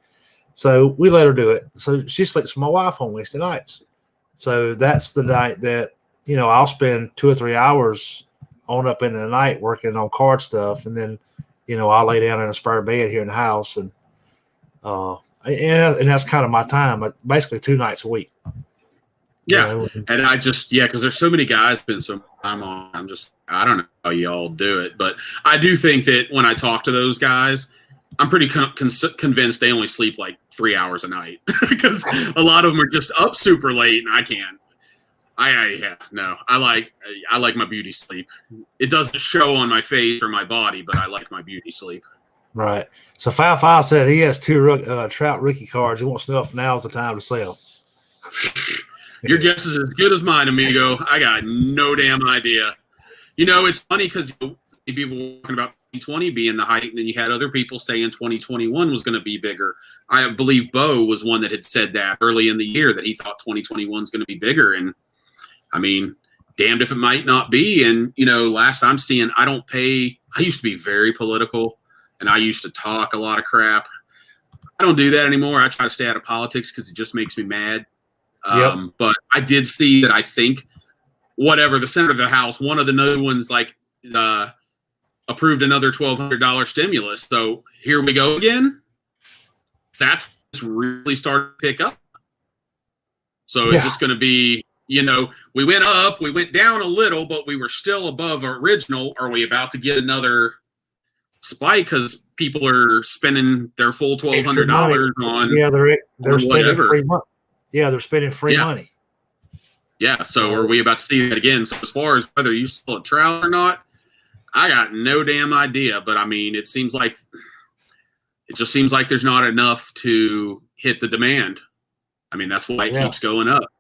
so we let her do it. So she sleeps with my wife on Wednesday nights. So that's the night that, I'll spend 2 or 3 hours on up in the night working on card stuff. And then, I'll lay down in a spare bed here in the house. And that's kind of my time, basically 2 nights a week. Yeah. And I just, because there's so many guys spend so much time on, I don't know how y'all do it, but I do think that when I talk to those guys, I'm pretty convinced they only sleep like 3 hours a night, because a lot of them are just up super late, and I can't. I like my beauty sleep. It doesn't show on my face or my body, but I like my beauty sleep. Right. So Foul said he has 2 Trout rookie cards. He wants to know if now's the time to sell. Your guess is as good as mine, amigo. I got no damn idea. It's funny because people were talking about 2020 being the height, and then you had other people saying 2021 was going to be bigger. I believe Bo was one that had said that early in the year, that he thought 2021 is going to be bigger. And I mean, damned if it might not be. And, last I'm seeing, I used to be very political, and I used to talk a lot of crap. I don't do that anymore. I try to stay out of politics because it just makes me mad. But I did see that, I think, the Senate of the House, one of the new ones, approved another $1,200 stimulus. So here we go again. That's really starting to pick up. So is this going to be, we went up, we went down a little, but we were still above our original. Are we about to get another spike because people are spending their full $1,200 on? Yeah, they're spending free money. Yeah, they're spending free money. Yeah, so are we about to see that again? So as far as whether you sell a Trout or not, I got no damn idea. But I mean, it just seems like there's not enough to hit the demand. I mean, that's why it keeps going up.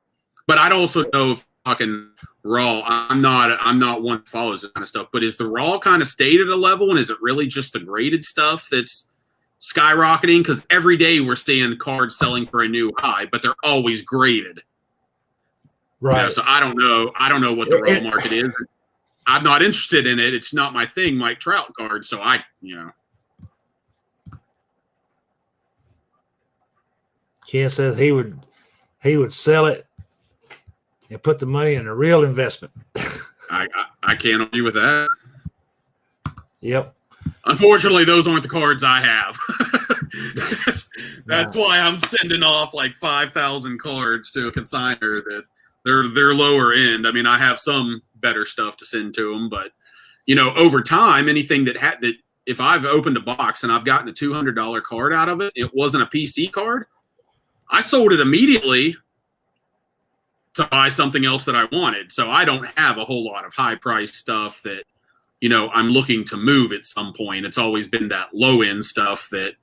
But I'd also know if talking raw, I'm not one that follows that kind of stuff. But is the raw kind of stayed at a level, and is it really just the graded stuff that's skyrocketing? Because every day we're seeing cards selling for a new high, but they're always graded. Right. So I don't know what the raw market is. I'm not interested in it. It's not my thing, Mike Trout card. So Ken says he would sell it and put the money in a real investment. I can't argue with that. Yep. Unfortunately, those aren't the cards I have. That's why I'm sending off like 5,000 cards to a consignor that They're lower end. I mean, I have some better stuff to send to them, but over time, anything that if I've opened a box and I've gotten a $200 card out of it, it wasn't a PC card, I sold it immediately to buy something else that I wanted. So I don't have a whole lot of high price stuff that, I'm looking to move at some point. It's always been that low end stuff that,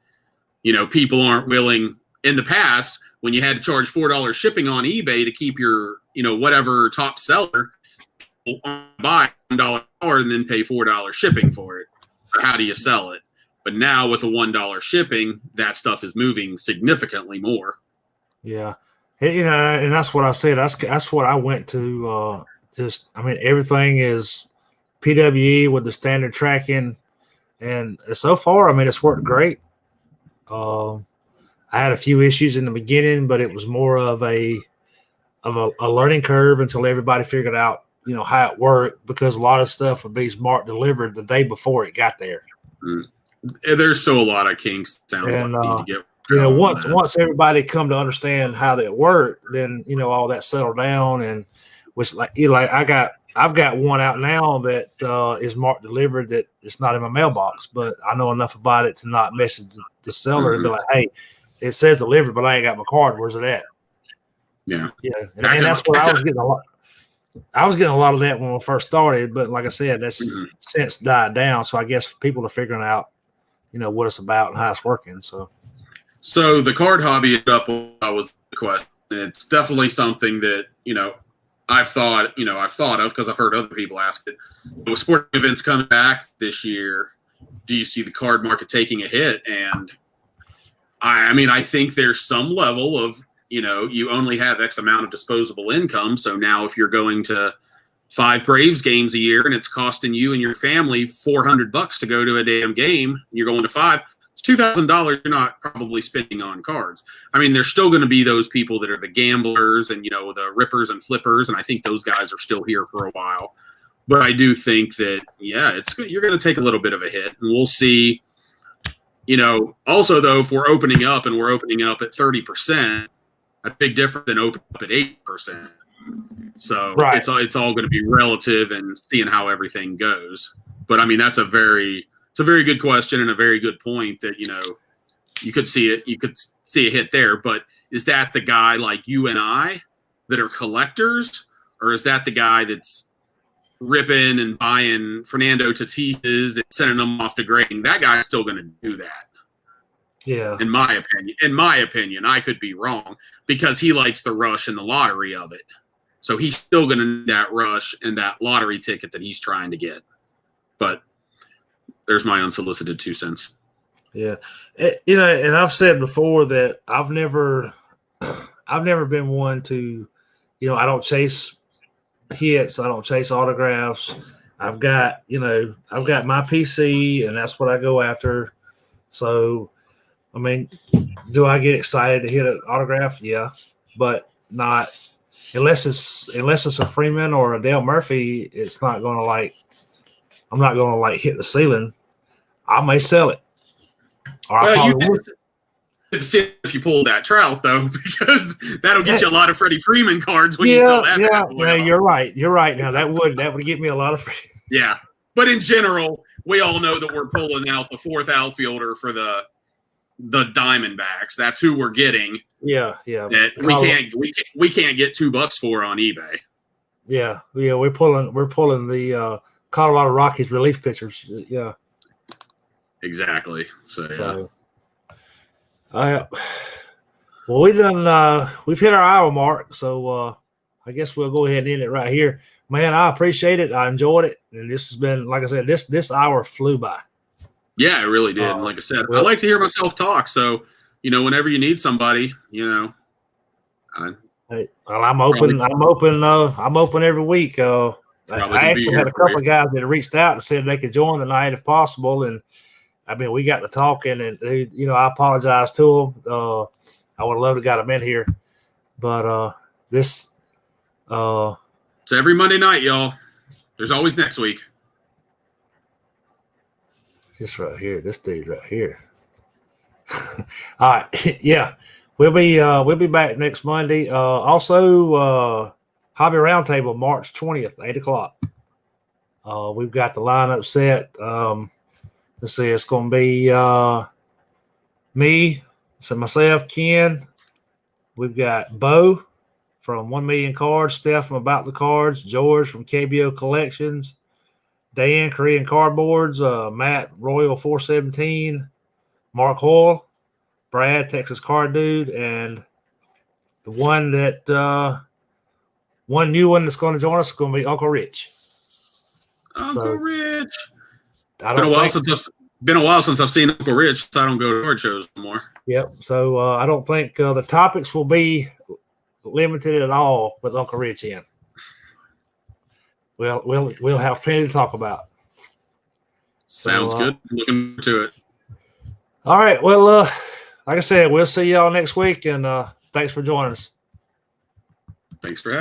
people aren't willing. In the past, when you had to charge $4 shipping on eBay to keep your, whatever top seller, buy $1 card and then pay $4 shipping for it. So how do you sell it? But now with a $1 shipping, that stuff is moving significantly more. Yeah. And that's what I said. That's what I went to. Everything is PWE with the standard tracking. And so far, it's worked great. I had a few issues in the beginning, but it was more of a learning curve until everybody figured out, how it worked, because a lot of stuff would be smart delivered the day before it got there. There's still a lot of kinks. Sounds like need to get. Once everybody come to understand how that worked, then all that settled down, and which I've got one out now that is marked delivered that it's not in my mailbox, but I know enough about it to not message the seller and be like, hey, it says delivered, but I ain't got my card. Where's it at? Yeah. And that's what I was getting a lot. I was getting a lot of that when we first started, but like I said, that's since died down. So I guess people are figuring out, what it's about and how it's working. So the card hobby was the question. It's definitely something that, I've thought of because I've heard other people ask it. With sporting events coming back this year, do you see the card market taking a hit? And I think there's some level of, you only have X amount of disposable income. So now if you're going to 5 Braves games a year and it's costing you and your family $400 to go to a damn game, you're going to 5, it's $2,000 you're not probably spending on cards. There's still going to be those people that are the gamblers and, the rippers and flippers. And I think those guys are still here for a while. But I do think that, you're going to take a little bit of a hit. And we'll see, also, though, if we're opening up and we're opening up at 30%, a big difference than opening up at 8%. So right. It's all going to be relative and seeing how everything goes. But, that's a very good question and a very good point that, you could see it. You could see a hit there. But is that the guy like you and I that are collectors, or is that the guy that's ripping and buying Fernando Tatises and sending them off to grading? That guy's still going to do that. Yeah. In my opinion, I could be wrong because he likes the rush and the lottery of it. So he's still going to need that rush and that lottery ticket that he's trying to get. But there's my unsolicited 2 cents. Yeah. And I've said before that I've never been one to, I don't chase hits. I don't chase autographs. I've got my PC and that's what I go after. So, do I get excited to hit an autograph? Yeah, but not unless it's a Freeman or a Dale Murphy. It's not going to I'm not going to hit the ceiling. I may sell it. See if you pull that Trout though, because that'll get you a lot of Freddie Freeman cards when you sell that. Yeah, you're right. You're right. Now that would get me a lot of. Yeah, but in general, we all know that we're pulling out the 4th outfielder for the Diamondbacks. That's who we're getting. Yeah. That we can't get $2 for on eBay. Yeah. We're pulling the Colorado Rockies relief pitchers. Yeah. Exactly. So well, we've hit our hour mark, so I guess we'll go ahead and end it right here. Man, I appreciate it. I enjoyed it, and this has been, like I said, this hour flew by. Yeah, it really did. And like I said, I like to hear myself talk. So, whenever you need somebody, I'm open. I'm open every week. I actually had a couple of guys that reached out and said they could join tonight if possible, and we got to talking, and I apologize to them. I would have loved to got them in here, but it's every Monday night, y'all. There's always next week. This right here, this dude right here. All right, yeah, we'll be back next Monday. Also, Hobby Roundtable, March 20th, 8 o'clock. We've got the lineup set. Let's see, it's going to be me, so myself, Ken. We've got Bo from 1 Million Cards, Steph from About the Cards, George from KBO Collections, Dan, Korean Cardboards, Matt, Royal 417, Mark Hoyle, Brad, Texas Card Dude, and the one that one new one that's going to join us is going to be Uncle Rich. Uncle Rich. I Been don't a while since I've seen Uncle Rich, so I don't go to card shows anymore. Yep. So I don't think the topics will be limited at all with Uncle Rich in. We'll have plenty to talk about. Sounds good. Looking to it. All right. Well, like I said, we'll see y'all next week, and thanks for joining us. Thanks for having me.